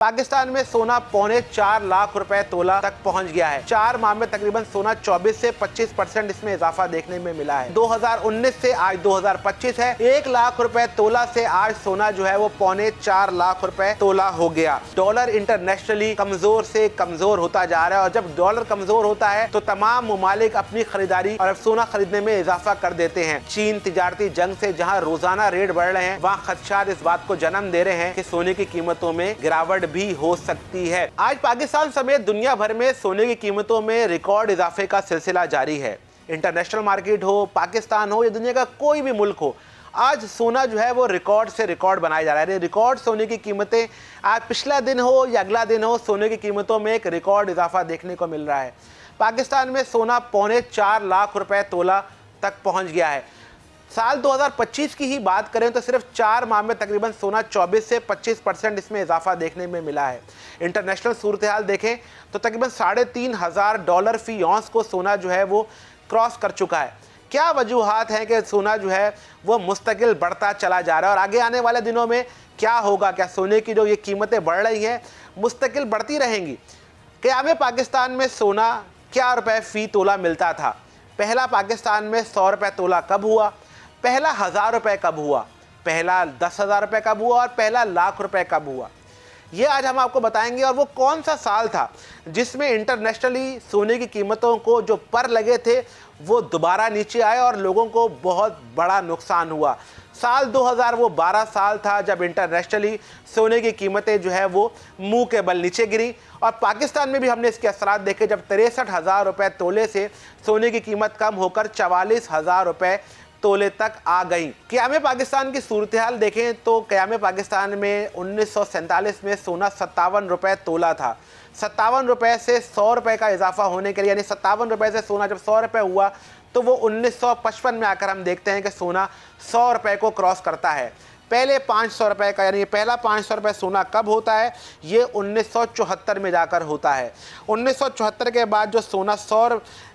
पाकिस्तान में सोना 4.25 लाख रुपए तोला तक पहुंच गया है। 4 माह में तकरीबन सोना 24 से 25% इसमें इजाफा देखने में मिला है। 2019 से आज 2025 है। 1 लाख रुपए तोला से आज सोना जो है वो 4.25 लाख रुपए तोला हो गया। डॉलर इंटरनेशनली कमजोर से कमजोर होता जा रहा है और जब डॉलर कमजोर होता है तो तमाम मुमालिक अपनी खरीदारी और सोना खरीदने में इजाफा कर देते हैं। चीन तिजारती जंग से जहाँ रोजाना रेट बढ़ रहे हैं, वहाँ खदशात इस बात को जन्म दे रहे हैं कि सोने की कीमतों में गिरावट भी हो सकती है। आज पाकिस्तान समेत दुनिया भर में सोने की कीमतों में रिकॉर्ड इजाफे का सिलसिला जारी है। इंटरनेशनल मार्केट हो, पाकिस्तान हो या दुनिया का कोई भी मुल्क हो, आज सोना जो है वो रिकॉर्ड से रिकॉर्ड बनाया जा रहा है। रिकॉर्ड सोने की कीमतें आज पिछला दिन हो या अगला दिन हो, सोने की कीमतों में एक रिकॉर्ड इजाफा देखने को मिल रहा है। पाकिस्तान में सोना 4.25 लाख रुपए तोला तक पहुंच गया है। साल 2025 की ही बात करें तो सिर्फ 4 माह में तकरीबन सोना 24 से 25% इसमें इजाफा देखने में मिला है। इंटरनेशनल सूरत हाल देखें तो तकरीबन $3,500 फी औंस को सोना जो है वो क्रॉस कर चुका है। क्या वजूहात हैं कि सोना जो है वो मुस्तकिल बढ़ता चला जा रहा है और आगे आने वाले दिनों में क्या होगा? क्या सोने की जो ये कीमतें बढ़ रही हैं मुस्तकिल बढ़ती रहेंगी? क़याम पाकिस्तान में सोना क्या रुपए फ़ी तोला मिलता था? पहला पाकिस्तान में 100 रुपये तोला कब हुआ? पहला 1000 रुपये कब हुआ? पहला 10,000 रुपये कब हुआ? और पहला लाख रुपए कब हुआ? ये आज हम आपको बताएंगे। और वो कौन सा साल था जिसमें इंटरनेशनली सोने की कीमतों को जो पर लगे थे वो दोबारा नीचे आए और लोगों को बहुत बड़ा नुकसान हुआ। साल 2000 वो 12 साल था जब इंटरनेशनली सोने की कीमतें जो है वो मुंह के बल नीचे गिरी और पाकिस्तान में भी हमने इसके असरात देखे जब 63,000 रुपये तोले से सोने की कीमत कम होकर 44,000 रुपये तोले तक आ गई। क़याम पाकिस्तान की सूरत हाल देखें तो क़याम पाकिस्तान में 1947 में सोना 57 रुपये तोला था। 57 रुपये से 100 रुपये का इजाफा होने के लिए, यानी 57 रुपये से सोना जब 100 रुपये हुआ तो वो 1955 में आकर हम देखते हैं कि सोना 100 रुपये को क्रॉस करता है। पहले 500 रुपये का, यानी पहला 500 रुपये सोना कब होता है? ये 1974 में जाकर होता है। 1974 के बाद जो सोना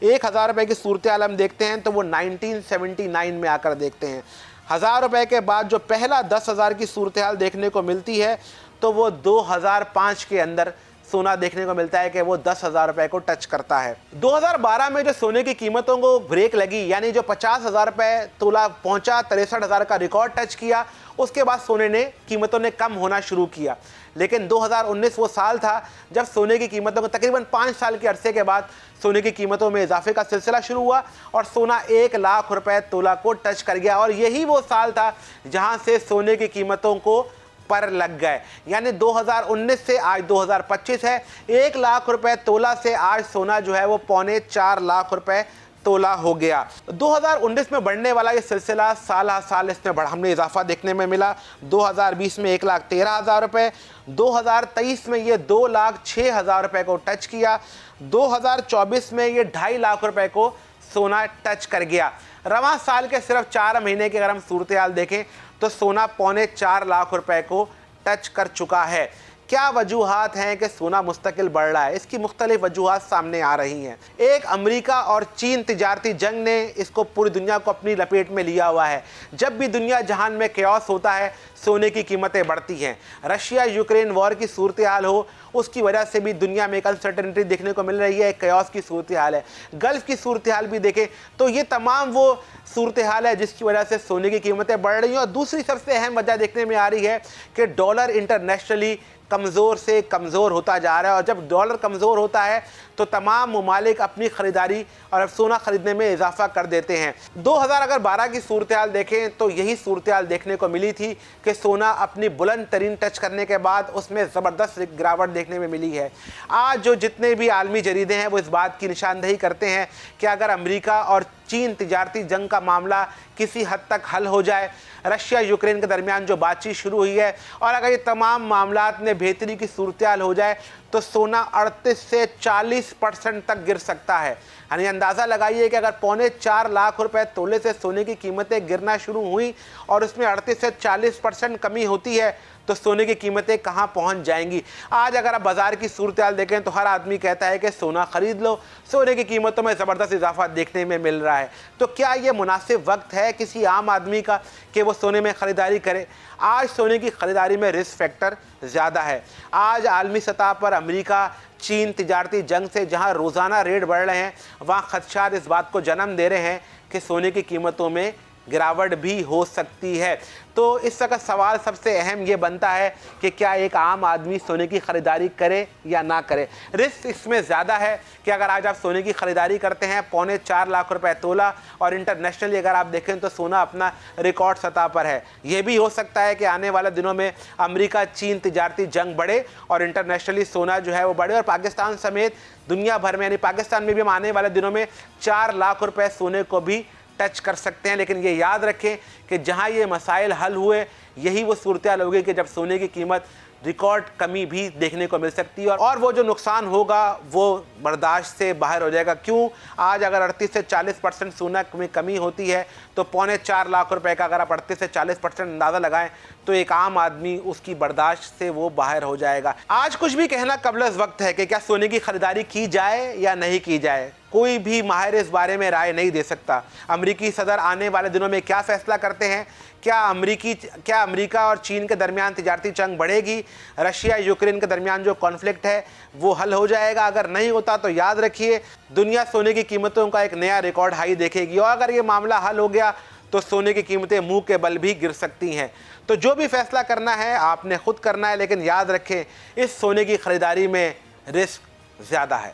1,000 रुपये की सूरत हाल हम देखते हैं तो वो 1979 में आकर देखते हैं। 1000 रुपये के बाद जो पहला 10,000 की सूरत हाल देखने को मिलती है तो वो 2005 के अंदर सोना देखने को मिलता है कि वो 10,000 रुपये को टच करता है। 2012 में जो सोने की कीमतों को ब्रेक लगी, यानी जो 50,000 रुपये तोला पहुंचा, 63,000 का रिकॉर्ड टच किया, उसके बाद सोने ने कीमतों ने कम होना शुरू किया। लेकिन 2019 वो साल था जब सोने की कीमतों को तकरीबन 5 साल के अरसे के बाद सोने की कीमतों में इजाफे का सिलसिला शुरू हुआ और सोना 1 लाख रुपए तोला को टच कर गया। और यही वो साल था जहां से सोने की कीमतों को पर लग गए। यानी 2019 से आज 2025 है। 1 लाख रुपए तोला से आज सोना जो है वो 4.25 लाख रुपए तोला हो गया। 2019 में बढ़ने वाला ये सिलसिला साल हर साल इसमें हमने इजाफा देखने में मिला। 2020 में 1,13,000 रुपये, 2023 में ये 2,06,000 रुपये को टच किया, 2024 में ये 2.5 लाख रुपये को सोना टच कर गया। रवां साल के सिर्फ 4 महीने की अगर हम सूरत हाल देखें तो सोना 4.25 लाख रुपए को टच कर चुका है। क्या वजूहात हैं कि सोना मुस्तकिल बढ़ रहा है? इसकी मुख्तलिफ वजूहात सामने आ रही हैं। एक, अमेरिका और चीन तिजारती जंग ने इसको पूरी दुनिया को अपनी लपेट में लिया हुआ है। जब भी दुनिया जहान में केओस होता है सोने की कीमतें बढ़ती हैं। रशिया यूक्रेन वॉर की सूरत हाल हो, उसकी वजह से भी दुनिया में एक अनसर्टेनिटी देखने को मिल रही है, एक केओस की सूरत हाल है। गल्फ़ की सूरत हाल भी देखें तो ये तमाम वो सूरत हाल है जिसकी वजह से सोने की कीमतें बढ़ रही हैं। और दूसरी सबसे अहम वजह देखने में आ रही है कि डॉलर इंटरनेशनली कमज़ोर से कमज़ोर होता जा रहा है और जब डॉलर कमज़ोर होता है तो तमाम मुमालिक अपनी ख़रीदारी और सोना ख़रीदने में इजाफा कर देते हैं। 2012 की सूरत हाल देखें तो यही सूरत हाल देखने को मिली थी कि सोना अपनी बुलंद तरीन टच करने के बाद उसमें ज़बरदस्त गिरावट देखने में मिली है। आज जो जितने भी आलमी जरीदे हैं वो इस बात की निशानदेही करते हैं कि अगर अमेरिका और चीन तिजारती जंग का मामला किसी हद तक हल हो जाए, रशिया यूक्रेन के दरमियान जो बातचीत शुरू हुई है और अगर ये तमाम मामलात में बेहतरी की सूरत हाल हो जाए तो सोना 38 से 40% तक गिर सकता है। यानी अंदाज़ा लगाइए कि अगर 4.25 लाख रुपए तोले से सोने की कीमतें गिरना शुरू हुई और उसमें 38 से 40% कमी होती है तो सोने की कीमतें कहां पहुंच जाएंगी। आज अगर आप बाजार की सूरत हाल देखें तो हर आदमी कहता है कि सोना खरीद लो, सोने की कीमतों में ज़बरदस्त इजाफा देखने में मिल रहा है। तो क्या ये मुनासिब वक्त है किसी आम आदमी का कि वो सोने में ख़रीदारी करे। आज सोने की ख़रीदारी में रिस्क फैक्टर ज़्यादा है। आज आलमी सतह पर अमेरिका चीन तिजारती जंग से जहां रोज़ाना रेट बढ़ रहे हैं, वहां खदशात इस बात को जन्म दे रहे हैं कि सोने की कीमतों में गिरावट भी हो सकती है। तो इस वक्त सवाल सबसे अहम ये बनता है कि क्या एक आम आदमी सोने की ख़रीदारी करे या ना करे। रिस्क इसमें ज़्यादा है कि अगर आज आप सोने की ख़रीदारी करते हैं 4.25 लाख रुपए तोला, और इंटरनेशनली अगर आप देखें तो सोना अपना रिकॉर्ड सतह पर है। ये भी हो सकता है कि आने वाले दिनों में अमेरिका चीन तिजारती जंग बढ़े और इंटरनेशनली सोना जो है वो बढ़े, और पाकिस्तान समेत दुनिया भर में यानी पाकिस्तान में भी हम आने वाले दिनों में 4 लाख रुपए सोने को भी टच कर सकते हैं। लेकिन ये याद रखें कि जहां ये मसाइल हल हुए यही वो सूरत हाल होगी कि जब सोने की कीमत रिकॉर्ड कमी भी देखने को मिल सकती है, और वो जो नुकसान होगा वो बर्दाश्त से बाहर हो जाएगा। क्यों? आज अगर 38 से 40% सोना में कमी होती है तो 4.25 लाख रुपए का अगर आप 38 से 40% अंदाज़ा लगाएं तो एक आम आदमी उसकी बर्दाश्त से वो बाहर हो जाएगा। आज कुछ भी कहना कबल वक्त है कि क्या सोने की ख़रीदारी की जाए या नहीं की जाए। कोई भी माहिर इस बारे में राय नहीं दे सकता। अमेरिकी सदर आने वाले दिनों में क्या फ़ैसला करते हैं, क्या अमेरिका और चीन के दरमियान तिजारती जंग बढ़ेगी, रशिया यूक्रेन के दरमियान जो कॉन्फ्लिक्ट है वो हल हो जाएगा। अगर नहीं होता तो याद रखिए दुनिया सोने की कीमतों का एक नया रिकॉर्ड हाई देखेगी, और अगर ये मामला हल हो गया तो सोने की कीमतें मुंह के बल भी गिर सकती हैं। तो जो भी फैसला करना है आपने खुद करना है, लेकिन याद रखें इस सोने की ख़रीदारी में रिस्क ज़्यादा है।